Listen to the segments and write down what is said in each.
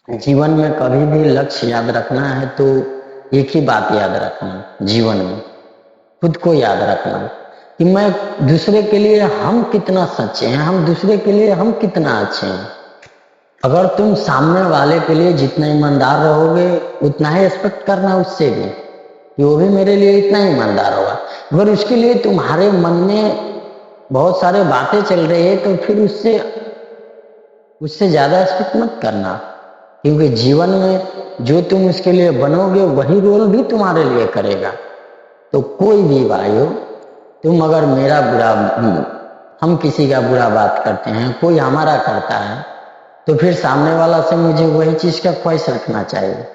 जीवन में कभी भी लक्ष्य याद रखना है तो एक ही बात याद रखना, जीवन में खुद को याद रखना कि मैं दूसरे के लिए हम कितना सच्चे हैं, हम दूसरे के लिए हम कितना अच्छे हैं। अगर तुम सामने वाले के लिए जितना ईमानदार रहोगे उतना ही एक्सपेक्ट करना उससे भी कि वो भी मेरे लिए इतना ही ईमानदार होगा। अगर उसके लिए तुम्हारे मन में बहुत सारे बातें चल रही है तो फिर उससे उससे ज्यादा एक्सपेक्ट मत करना, क्योंकि जीवन में जो तुम उसके लिए बनोगे वही रोल भी तुम्हारे लिए करेगा। तो कोई भी भाई हो, तुम अगर मेरा बुरा, हम किसी का बुरा बात करते हैं, कोई हमारा करता है, तो फिर सामने वाला से मुझे वही चीज का ख्वाहिश रखना चाहिए,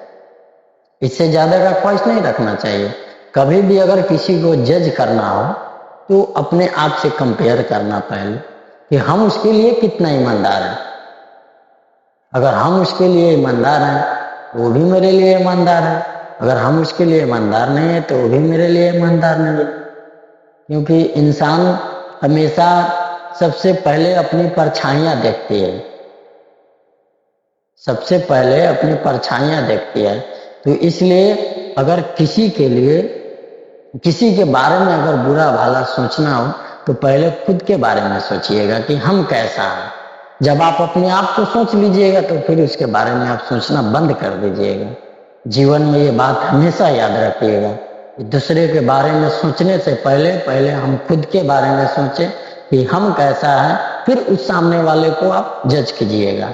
इससे ज्यादा का ख्वाहिश नहीं रखना चाहिए। कभी भी अगर किसी को जज करना हो तो अपने आप से कंपेयर करना पहले कि हम उसके लिए कितना ईमानदार हैं। अगर हम उसके लिए ईमानदार हैं वो भी मेरे लिए ईमानदार है, अगर हम उसके लिए ईमानदार नहीं है तो वो भी मेरे लिए ईमानदार नहीं है। क्योंकि इंसान हमेशा सबसे पहले अपनी परछाइयां देखती है, सबसे पहले अपनी परछाइयां देखती है। तो इसलिए अगर किसी के लिए, किसी के बारे में अगर बुरा भला सोचना हो तो पहले खुद के बारे में सोचिएगा कि हम कैसा हैं। जब आप अपने आप को सोच लीजिएगा तो फिर उसके बारे में आप सोचना बंद कर दीजिएगा। जीवन में ये बात हमेशा याद रखिएगा कि दूसरे के बारे में सोचने से पहले पहले हम खुद के बारे में सोचें कि हम कैसा है, फिर उस सामने वाले को आप जज कीजिएगा।